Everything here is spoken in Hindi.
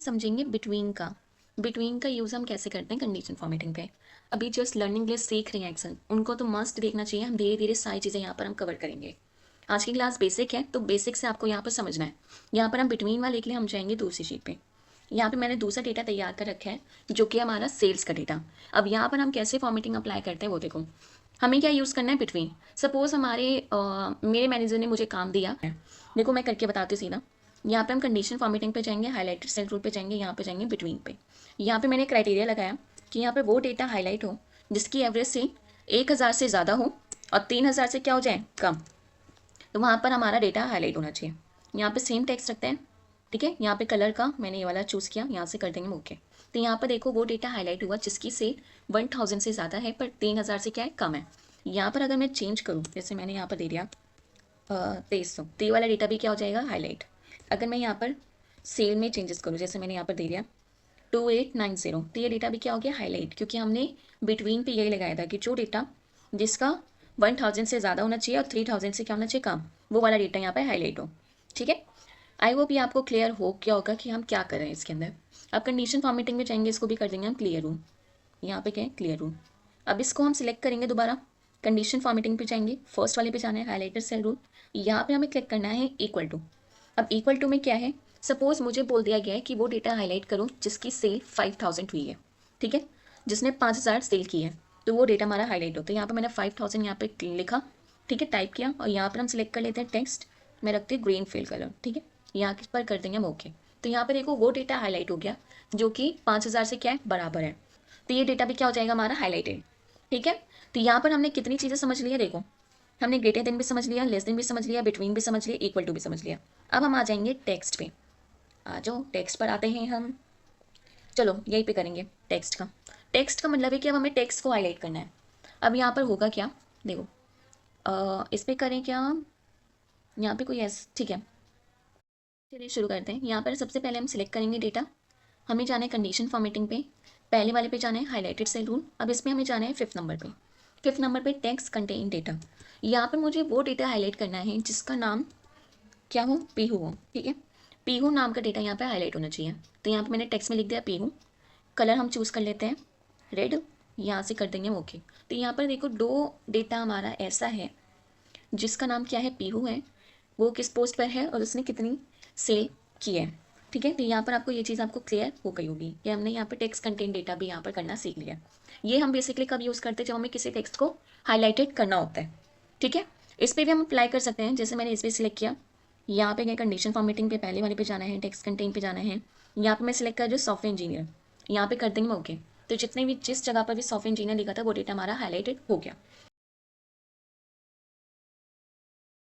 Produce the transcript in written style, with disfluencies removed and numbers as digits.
समझेंगे बिटवीन का यूज़ हम कैसे करते हैं कंडीशन फॉर्मेटिंग पे। अभी जस्ट लर्निंग लिस्ट सीख रहे हैं एक्सेल, उनको तो मस्ट देखना चाहिए। हम धीरे धीरे सारी चीज़ें यहाँ पर हम कवर करेंगे। आज की क्लास बेसिक है, तो बेसिक से आपको यहाँ पर समझना है। यहाँ पर हम बिटवीन वाले के लिए हम जाएंगे दूसरी शीट पे। यहाँ पे मैंने दूसरा डेटा तैयार कर रखा है जो कि हमारा सेल्स का डेटा। अब यहाँ पर हम कैसे फॉर्मेटिंग अप्लाई करते हैं वो देखो। हमें क्या यूज़ करना है, बिटवीन। सपोज मेरे मैनेजर ने मुझे काम दिया है, देखो मैं करके बताती हूँ सीधा। यहाँ पे हम कंडीशन फॉर्मेटिंग पे जाएंगे, हाईलाइटेड सेल रूल पे जाएंगे, यहाँ पे जाएंगे बिटवीन पे। यहाँ पे मैंने क्राइटेरिया लगाया कि यहाँ पे वो डेटा हाईलाइट हो जिसकी एवरेज से 1000 से ज़्यादा हो और 3000 से क्या हो जाए, कम। तो वहाँ पर हमारा डेटा हाईलाइट होना चाहिए। यहाँ पे सेम टेक्स्ट रखते हैं, ठीक है। यहाँ पे कलर का मैंने ये वाला चूज़ किया, यहाँ से कर देंगे ओके। तो यहाँ पर देखो वो डेटा हाईलाइट हुआ जिसकी सेल 1000 से ज़्यादा है पर 3000 से क्या है, कम है। यहाँ पर अगर मैं चेंज करूँ, जैसे मैंने यहाँ पर दे दिया 2300, तो ये वाला डेटा भी क्या हो जाएगा, हाईलाइट। अगर मैं यहाँ पर सेल में चेंजेस करूँ, जैसे मैंने यहाँ पर दे दिया 2890, तो ये डेटा भी क्या हो गया, हाईलाइट। क्योंकि हमने बिटवीन पे यही लगाया था कि जो डेटा जिसका 1000 से ज़्यादा होना चाहिए और 3000 से क्या होना चाहिए, कम, वो वाला डेटा यहाँ पे हाईलाइट हो। ठीक है, आई होप ये आपको क्लियर हो क्या होगा कि हम क्या कर रहे हैं इसके अंदर। अब कंडीशन फॉर्मेटिंग में जाएंगे, इसको भी कर देंगे हम क्लियर रूम। यहाँ पे क्या है, क्लियर रूम। अब इसको हम सिलेक्ट करेंगे दोबारा, कंडीशन फॉर्मेटिंग पे जाएंगे, फर्स्ट वाले पे जाना है, हाईलाइटेड सेल रूल। यहाँ पे हमें क्लिक करना है इक्वल टू। अब इक्वल टू में क्या है, सपोज मुझे बोल दिया गया है कि वो डेटा हाईलाइट करो जिसकी सेल 5000 हुई है, ठीक है, जिसने 5000 सेल की है, तो वो डेटा हमारा हाईलाइट होता है। यहाँ पे मैंने 5000 यहाँ पे लिखा, ठीक है, टाइप किया, और यहाँ पर हम सिलेक्ट कर लेते हैं टेक्स्ट, मैं रखती हूँ ग्रीन फिल कलर, ठीक है। यहाँ पर कर देंगे हम ओके। तो यहाँ पे देखो वो डेटा हाईलाइट हो गया जो कि 5000 से क्या है, बराबर है। तो ये डेटा भी क्या हो जाएगा, हमारा हाईलाइटेड। ठीक है, तो यहाँ पर हमने कितनी चीज़ें समझ लिया, देखो हमने ग्रेटर देन भी समझ लिया, लेस देन भी समझ लिया, बिटवीन भी समझ लिया, इक्वल टू भी समझ लिया। अब हम आ जाएंगे टेक्स्ट पे। आ जाओ, टेक्स्ट पर आते हैं हम। चलो यहीं पे करेंगे टेक्स्ट का। टेक्स्ट का मतलब है कि अब हमें टेक्स्ट को हाईलाइट करना है। अब यहाँ पर होगा क्या, देखो इस पर करें क्या, यहाँ पे कोई ऐसा, ठीक है, चलिए शुरू करते हैं। यहाँ पर सबसे पहले हम सिलेक्ट करेंगे डेटा, हमें जाना है कंडीशन फॉर्मेटिंग पे, पहले वाले पे जाना है हाईलाइटेड सेल रूल। अब इसमें हमें जाना है फिफ्थ नंबर पे। फिफ्थ नंबर पे टेक्स्ट कंटेन डेटा। यहाँ पर मुझे वो डेटा हाईलाइट करना है जिसका नाम क्या हो, पीहू हो, ठीक है। पीहू नाम का डेटा यहाँ पे हाईलाइट होना चाहिए। तो यहाँ पे मैंने टेक्स्ट में लिख दिया पीहू। कलर हम चूज़ कर लेते हैं रेड, यहाँ से कर देंगे ओके। तो यहाँ पर देखो दो डेटा हमारा ऐसा है जिसका नाम क्या है, पीहू है, वो किस पोस्ट पर है और उसने कितनी सेल की है। ठीक है, तो यहाँ पर आपको ये चीज़ आपको क्लियर हो गई होगी कि हमने यहाँ पर टेक्स्ट कंटेंट डेटा भी यहाँ पर करना सीख लिया। ये हम बेसिकली कब यूज़ करते हैं, जब हमें किसी टेक्स्ट को हाईलाइटेड करना होता है। ठीक है, इस पर भी हम अप्लाई कर सकते हैं, जैसे मैंने इस पर सिलेक्ट किया, यहाँ पे गए कंडीशन फॉर्मेटिंग पे, पहले वाले पे जाना है, टेक्स्ट कंटेंट पे जाना है। यहाँ पे मैं सिलेक्ट कर जो सॉफ्टवेयर इंजीनियर, यहाँ पे कर देंगे ओके। तो जितने भी जिस जगह पर भी सॉफ्टवेयर इंजीनियर लिखा था वो डेटा हमारा हाईलाइटेड हो गया।